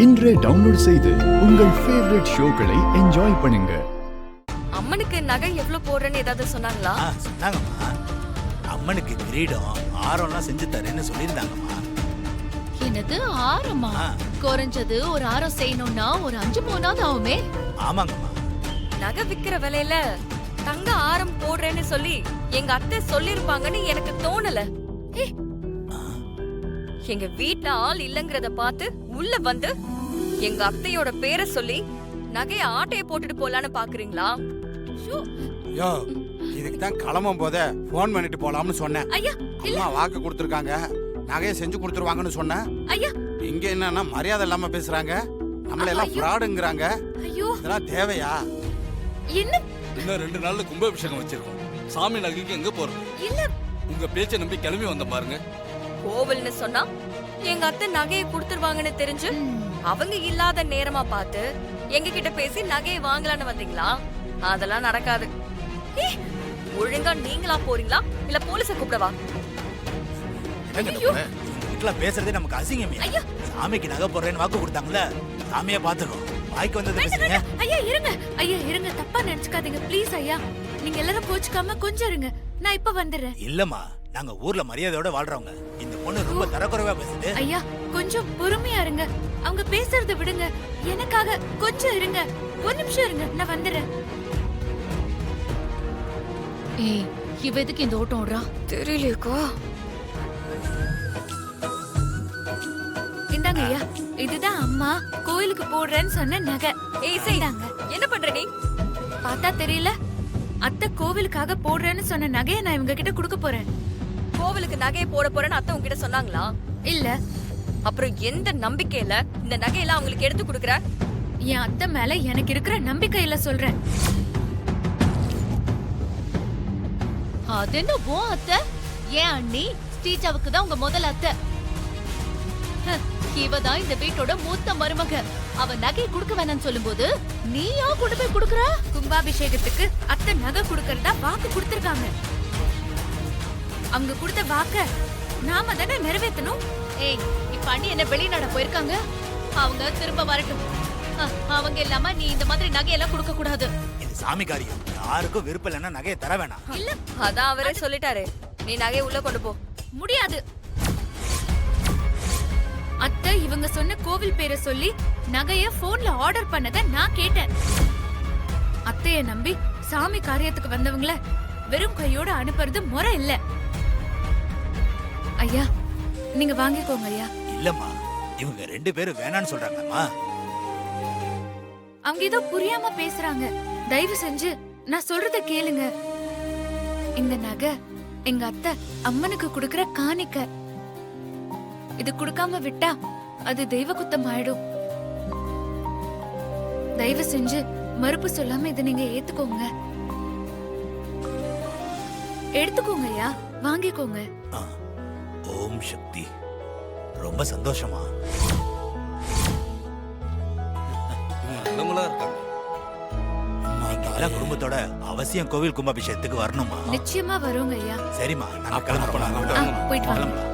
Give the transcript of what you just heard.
இன்றே டவுன்லோட் செய்து உங்கள் ஃபேவரட் ஷோக்களை என்ஜாய் பண்ணுங்க. அம்மனுக்கு நகை எவ்வளவு போடுறேன்னு ஏதாவது சொன்னாங்களா? சொன்னாங்கம்மா. அம்மனுக்கு கிரீடம் ஆரம்லாம் செஞ்சு தரேன்னு சொல்லியிருந்தாங்கம்மா. என்னது ஆரமா? குறைஞ்சது ஒரு ஆரம் செய்யணும்னா ஒரு 5 பவுனாவது ஆகுமே. ஆமாங்கம்மா. நகை விக்கிற விலையில தங்க ஆரம் போடுறேன்னு சொல்லி எங்க அத்தை சொல்லிருப்பாங்கன்னு எனக்கு தோணல. எங்க வீட்டுல ஆள் இல்லங்கறத பார்த்து உள்ள வந்து எங்க அத்தையோட பேரை சொல்லி நகைய ஆட்டைய போட்டுட்டு போலான்னு பாக்குறீங்களா? யோ, இதுக்கு தான் கிளம்பும் போதே போன் பண்ணிட்டு போலாம்னு சொன்னேன். ஐயா அம்மா வாக்கு கொடுத்துருக்காங்க, நகையை செஞ்சு கொடுத்துருவாங்கன்னு சொன்னேன். ஐயா இங்க என்னன்னா மரியாதை இல்லாம பேசுறாங்க, நம்மள எல்லாம் ஃப்ராடுங்கறாங்க. ஐயோ இதெல்லாம் தேவையா? என்ன? இன்னும் 2 நாள்ல கும்பாபிஷேகம் வச்சிருக்கோம். சாமி நகைக்கு எங்க போறது? இல்ல உங்க பேச்சை நம்பி கிளம்பி வந்த பாருங்க. கோவில்னு சொன்னா எங்க அத்தை நகையை கொடுத்துருவாங்கன்னு தெரிஞ்சு அவங்க இல்லாத நேரமா பார்த்து எங்க கிட்ட பேசி நகையை வாங்கலான்னு வந்தீங்களா? அதெல்லாம் நடக்காது. ஒழுங்கா நீங்களா போறீங்களா இல்ல போலீஸ கூப்பிடவா? வீட்டுல பேசுறதே நமக்கு அசிங்கமே. சாமிக்கு நகை போடுறேன்னு வாக்கு கொடுத்தாங்கல்ல, சாமியை பாத்துக்கோ. வாய்க்கு வந்தது பேசுங்க. ஐயா இருங்க, ஐயா இருங்க, தப்பா நினைச்சுக்காதீங்க ப்ளீஸ் ஐயா. நீங்க எல்லாரும் கோச்சுக்காம கொஞ்சம் இருங்க, நான் இப்ப வந்துடுறேன். இல்லம்மா, நாங்க ஊர்ல மரியாதையோட வாழ்றவங்க. இந்த பொண்ணு ரொம்ப தரக்குறைவா பேசுது. ஐயா கொஞ்சம் பொறுமையா இருங்க, அவங்க பேசுறத விடுங்க. எனக்காக கொஞ்சம் இருங்க, ஒரு நிமிஷம் இருங்க, நான் வந்துடுறேன். ஏய், இவ எதுக்கு இந்த ஓட்டம் ஓடுறா? தெரியலையேக்கா. இந்தாங்க ஐயா, இதுதான் அம்மா கோயிலுக்கு போடுறேன்னு சொன்ன நகை. ஏய் சரி, இந்தாங்க. என்ன பண்ற நீ? பார்த்தா தெரியல, அத்தை கோவிலுக்காக போடுறேன்னு சொன்ன நகையை நான் இவங்க கிட்ட கொடுக்க போறேன். கோவிலுக்கு நகையை போட போறேன்னு அத்தை உங்ககிட்ட சொன்னாங்களா? இல்ல. அப்புறம் எந்த நம்பிக்கையில இந்த நகையெல்லாம் அவங்களுக்கு எடுத்து கொடுக்குற? என் அத்தை மேல எனக்கு இருக்கிற நம்பிக்கையில சொல்றேன். அது என்ன போ அத்தை? ஏன் அண்ணி ஸ்ரீஜாவுக்கு தான் உங்க முதல் அத்தை. இவதான் இந்த வீட்டோட மூத்த மருமக. அவ நகை கொடுக்க வேணாம்னு சொல்லும்போது நீயா கொண்டு போய் கொடுக்கற? கும்பாபிஷேகத்துக்கு அத்தை நகை கொடுக்கறதா வாக்கு கொடுத்திருக்காங்க. அவங்க கொடுத்த வாக்க நாம தானே நிறைவேற்றணும். ஏய், இப்ப அண்ணி என்ன வெளிநாட போயிருக்காங்க, அவங்க திரும்ப வரட்டும். அவங்க இல்லாம நீ இந்த மாதிரி நகையெல்லாம் கொடுக்க கூடாது. இது சாமி காரியம், யாருக்கும் விருப்பம் இல்லைன்னா நகையை தர வேணாம். இல்ல, அதான் அவரே சொல்லிட்டாரு, நீ நகையை உள்ள கொண்டு போ. முடியாது. அத்தை இவங்க சொன்ன கோவில் பேரை சொல்லி நகைய போன்ல ஆர்டர் பண்ணத நான் கேட்டேன். அத்தைய நம்பி சாமி காரியத்துக்கு வந்தவங்கள வெறும் கையோட அனுப்புறது முறை இல்ல. ஐயா நீங்க வாங்கிக்கோங்க ஐயா. இல்லம்மா, இவங்க 2 பேரும் வேணான்னு சொல்றாங்கம்மா. அவங்க ஏதோ புரியாம பேசுறாங்க, தயவு செஞ்சு நான் சொல்றத கேளுங்க. இந்த நகை எங்க அத்தை அம்மனுக்கு கொடுக்கற காணிக்கை. இது கொடுக்காம விட்டா அது தெய்வ குத்தம் ஆயிடும். தயவு செஞ்சு மறுப்பு சொல்லாம இதை நீங்க ஏத்துக்கோங்க. எடுத்துக்கோங்க ஐயா, வாங்கிக்கோங்க. ஓம் சக்தி. ரொம்ப சந்தோஷமா. நல்லவங்களா இருக்காங்க. நீங்க எல்லாம் குடும்பத்தோட அவசியம் கோவில் கும்பாபிஷேகத்துக்கு வரணுமா? நிச்சயமா வருங்க ஐயா. சரிம்மா, நாங்க கிளம்ப போலாம். போயிட்டு வாங்க.